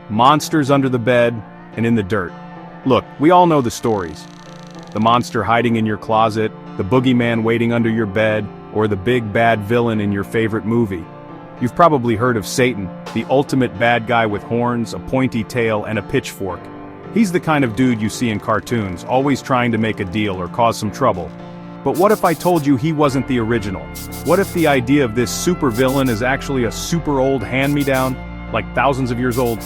monsters under the bed, and in the dirt. Look, we all know the stories. The monster hiding in your closet, the boogeyman waiting under your bed, or the big bad villain in your favorite movie. You've probably heard of Satan, the ultimate bad guy with horns, a pointy tail, and a pitchfork. He's the kind of dude you see in cartoons, always trying to make a deal or cause some trouble. But what if I told you he wasn't the original? What if the idea of this supervillain is actually a super old hand-me-down, like thousands of years old?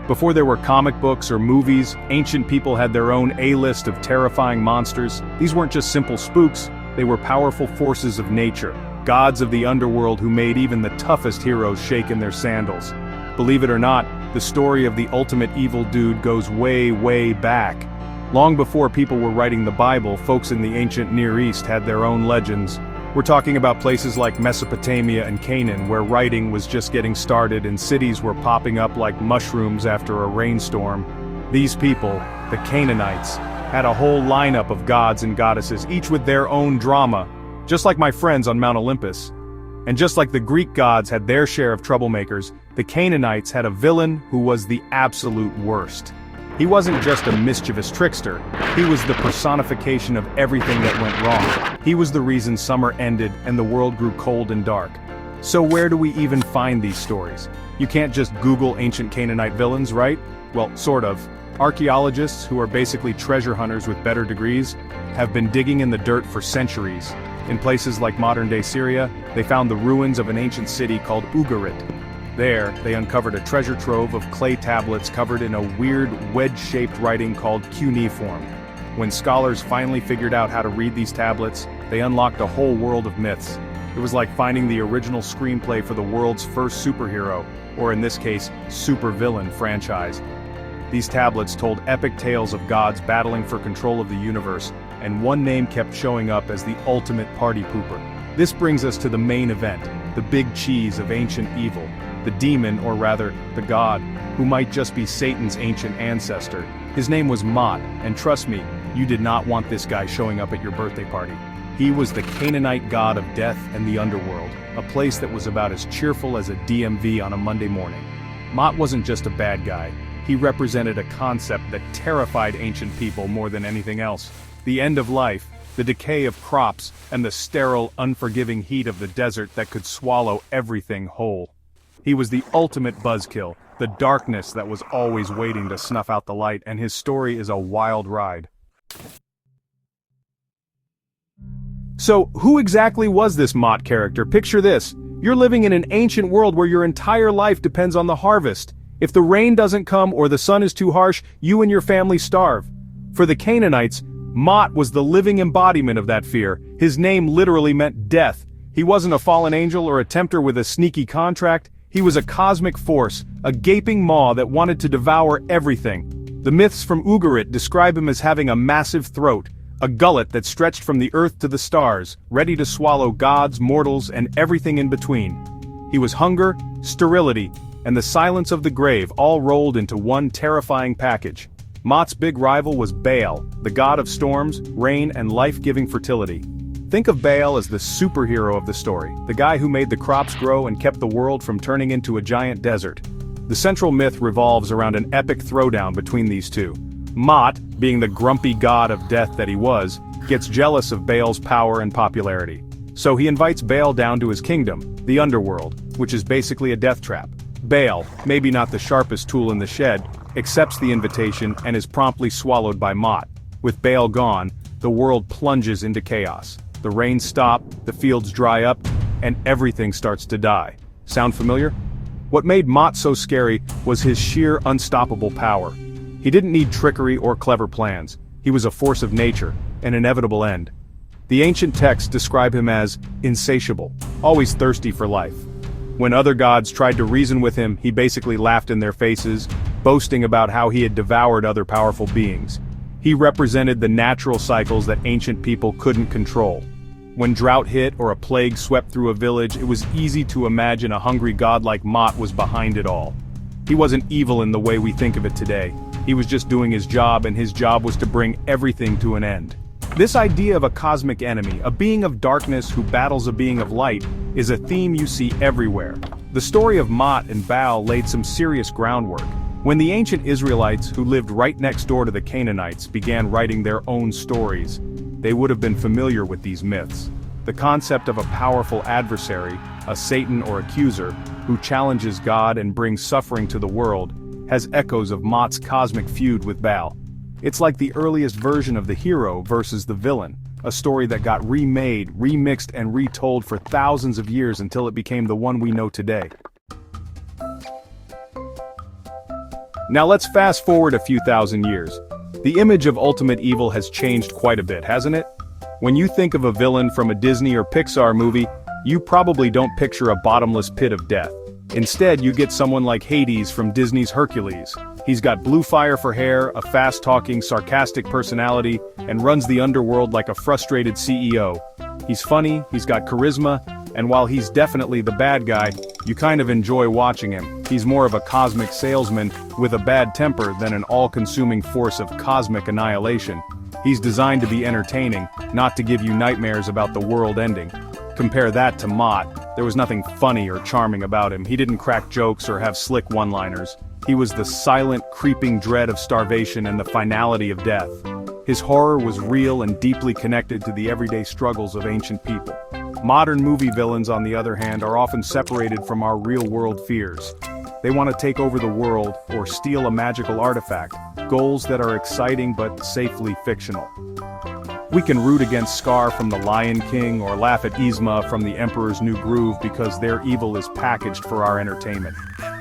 Before there were comic books or movies, ancient people had their own A-list of terrifying monsters. These weren't just simple spooks, they were powerful forces of nature, gods of the underworld who made even the toughest heroes shake in their sandals. Believe it or not, the story of the ultimate evil dude goes way, way back. Long before people were writing the Bible, folks in the ancient Near East had their own legends. We're talking about places like Mesopotamia and Canaan, where writing was just getting started and cities were popping up like mushrooms after a rainstorm. These people, the Canaanites, had a whole lineup of gods and goddesses, each with their own drama, just like my friends on Mount Olympus. And just like the Greek gods had their share of troublemakers, the Canaanites had a villain who was the absolute worst. He wasn't just a mischievous trickster, he was the personification of everything that went wrong. He was the reason summer ended and the world grew cold and dark. So where do we even find these stories? You can't just Google ancient Canaanite villains, right? Well, sort of. Archaeologists, who are basically treasure hunters with better degrees, have been digging in the dirt for centuries. In places like modern-day Syria, they found the ruins of an ancient city called Ugarit. There, they uncovered a treasure trove of clay tablets covered in a weird, wedge-shaped writing called cuneiform. When scholars finally figured out how to read these tablets, they unlocked a whole world of myths. It was like finding the original screenplay for the world's first superhero, or in this case, supervillain franchise. These tablets told epic tales of gods battling for control of the universe, and one name kept showing up as the ultimate party pooper. This brings us to the main event, the big cheese of ancient evil. The demon, or rather, the god, who might just be Satan's ancient ancestor. His name was Mot, and trust me, you did not want this guy showing up at your birthday party. He was the Canaanite god of death and the underworld, a place that was about as cheerful as a DMV on a Monday morning. Mot wasn't just a bad guy, he represented a concept that terrified ancient people more than anything else. The end of life, the decay of crops, and the sterile, unforgiving heat of the desert that could swallow everything whole. He was the ultimate buzzkill, the darkness that was always waiting to snuff out the light, and his story is a wild ride. So, who exactly was this Mot character? Picture this. You're living in an ancient world where your entire life depends on the harvest. If the rain doesn't come or the sun is too harsh, you and your family starve. For the Canaanites, Mot was the living embodiment of that fear. His name literally meant death. He wasn't a fallen angel or a tempter with a sneaky contract. He was a cosmic force, a gaping maw that wanted to devour everything. The myths from Ugarit describe him as having a massive throat, a gullet that stretched from the earth to the stars, ready to swallow gods, mortals, and everything in between. He was hunger, sterility, and the silence of the grave all rolled into one terrifying package. Mot's big rival was Baal, the god of storms, rain, and life-giving fertility. Think of Baal as the superhero of the story, the guy who made the crops grow and kept the world from turning into a giant desert. The central myth revolves around an epic throwdown between these two. Mot, being the grumpy god of death that he was, gets jealous of Baal's power and popularity. So he invites Baal down to his kingdom, the underworld, which is basically a death trap. Baal, maybe not the sharpest tool in the shed, accepts the invitation and is promptly swallowed by Mot. With Baal gone, the world plunges into chaos. The rains stop, the fields dry up, and everything starts to die. Sound familiar? What made Mot so scary was his sheer unstoppable power. He didn't need trickery or clever plans. He was a force of nature, an inevitable end. The ancient texts describe him as insatiable, always thirsty for life. When other gods tried to reason with him, he basically laughed in their faces, boasting about how he had devoured other powerful beings. He represented the natural cycles that ancient people couldn't control. When drought hit or a plague swept through a village, it was easy to imagine a hungry god like Mot was behind it all. He wasn't evil in the way we think of it today. He was just doing his job, and his job was to bring everything to an end. This idea of a cosmic enemy, a being of darkness who battles a being of light, is a theme you see everywhere. The story of Mot and Baal laid some serious groundwork. When the ancient Israelites who lived right next door to the Canaanites began writing their own stories, they would have been familiar with these myths. The concept of a powerful adversary, a Satan or accuser, who challenges God and brings suffering to the world, has echoes of Mot's cosmic feud with Baal. It's like the earliest version of the hero versus the villain, a story that got remade, remixed and retold for thousands of years until it became the one we know today. Now let's fast forward a few thousand years. The image of ultimate evil has changed quite a bit, hasn't it? When you think of a villain from a Disney or Pixar movie, you probably don't picture a bottomless pit of death. Instead, you get someone like Hades from Disney's Hercules. He's got blue fire for hair, a fast-talking, sarcastic personality, and runs the underworld like a frustrated CEO. He's funny, he's got charisma, and while he's definitely the bad guy, you kind of enjoy watching him. He's more of a cosmic salesman with a bad temper than an all-consuming force of cosmic annihilation. He's designed to be entertaining, not to give you nightmares about the world ending. Compare that to Mot. There was nothing funny or charming about him. He didn't crack jokes or have slick one-liners. He was the silent, creeping dread of starvation and the finality of death. His horror was real and deeply connected to the everyday struggles of ancient people. Modern movie villains, on the other hand, are often separated from our real-world fears. They want to take over the world or steal a magical artifact, goals that are exciting but safely fictional. We can root against Scar from The Lion King or laugh at Yzma from The Emperor's New Groove because their evil is packaged for our entertainment.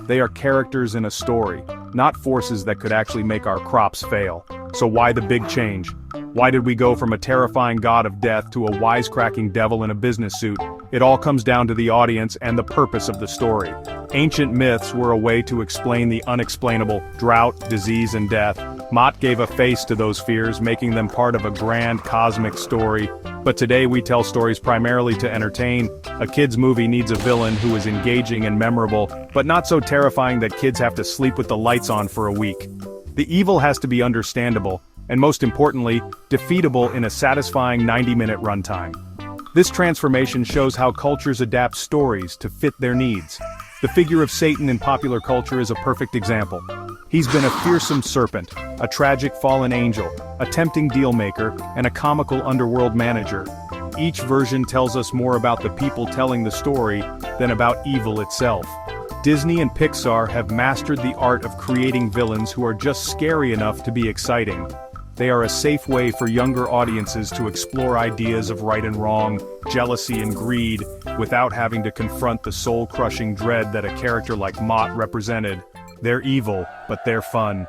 They are characters in a story, not forces that could actually make our crops fail. So why the big change? Why did we go from a terrifying god of death to a wisecracking devil in a business suit? It all comes down to the audience and the purpose of the story. Ancient myths were a way to explain the unexplainable: drought, disease, and death. Mot gave a face to those fears, making them part of a grand cosmic story. But today we tell stories primarily to entertain. A kid's movie needs a villain who is engaging and memorable, but not so terrifying that kids have to sleep with the lights on for a week. The evil has to be understandable, and most importantly, defeatable in a satisfying 90-minute runtime. This transformation shows how cultures adapt stories to fit their needs. The figure of Satan in popular culture is a perfect example. He's been a fearsome serpent, a tragic fallen angel, a tempting dealmaker, and a comical underworld manager. Each version tells us more about the people telling the story than about evil itself. Disney and Pixar have mastered the art of creating villains who are just scary enough to be exciting. They are a safe way for younger audiences to explore ideas of right and wrong, jealousy and greed, without having to confront the soul-crushing dread that a character like Mot represented. They're evil, but they're fun.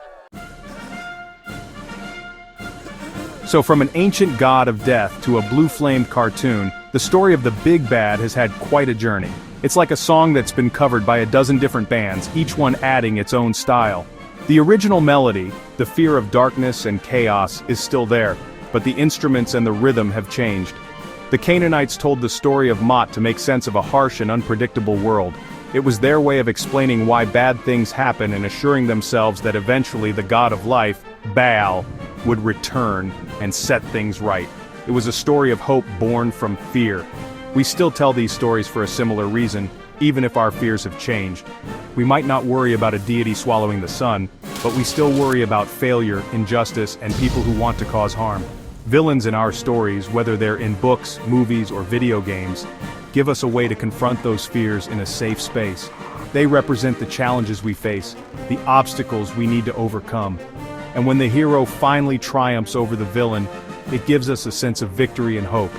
So from an ancient god of death to a blue-flamed cartoon, the story of the Big Bad has had quite a journey. It's like a song that's been covered by a dozen different bands, each one adding its own style. The original melody, the fear of darkness and chaos, is still there, but the instruments and the rhythm have changed. The Canaanites told the story of Mot to make sense of a harsh and unpredictable world. It was their way of explaining why bad things happen and assuring themselves that eventually the god of life, Baal, would return and set things right. It was a story of hope born from fear. We still tell these stories for a similar reason, even if our fears have changed. We might not worry about a deity swallowing the sun, but we still worry about failure, injustice, and people who want to cause harm. Villains in our stories, whether they're in books, movies, or video games, give us a way to confront those fears in a safe space. They represent the challenges we face, the obstacles we need to overcome. And when the hero finally triumphs over the villain, it gives us a sense of victory and hope.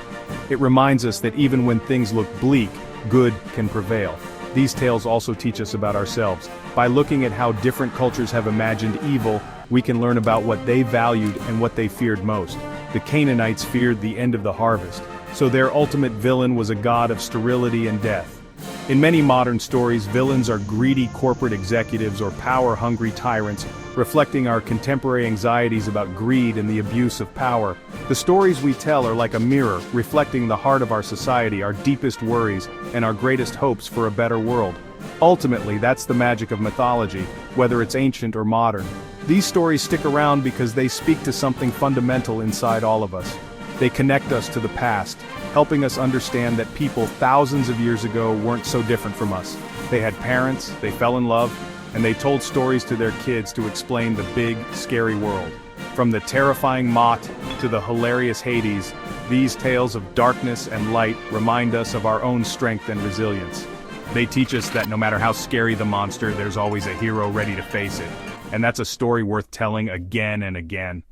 It reminds us that even when things look bleak, good can prevail. These tales also teach us about ourselves. By looking at how different cultures have imagined evil, we can learn about what they valued and what they feared most. The Canaanites feared the end of the harvest, so their ultimate villain was a god of sterility and death. In many modern stories, villains are greedy corporate executives or power-hungry tyrants, reflecting our contemporary anxieties about greed and the abuse of power. The stories we tell are like a mirror, reflecting the heart of our society, our deepest worries, and our greatest hopes for a better world. Ultimately, that's the magic of mythology, whether it's ancient or modern. These stories stick around because they speak to something fundamental inside all of us. They connect us to the past, helping us understand that people thousands of years ago weren't so different from us. They had parents, they fell in love, and they told stories to their kids to explain the big, scary world. From the terrifying Mott to the hilarious Hades, these tales of darkness and light remind us of our own strength and resilience. They teach us that no matter how scary the monster, there's always a hero ready to face it. And that's a story worth telling again and again.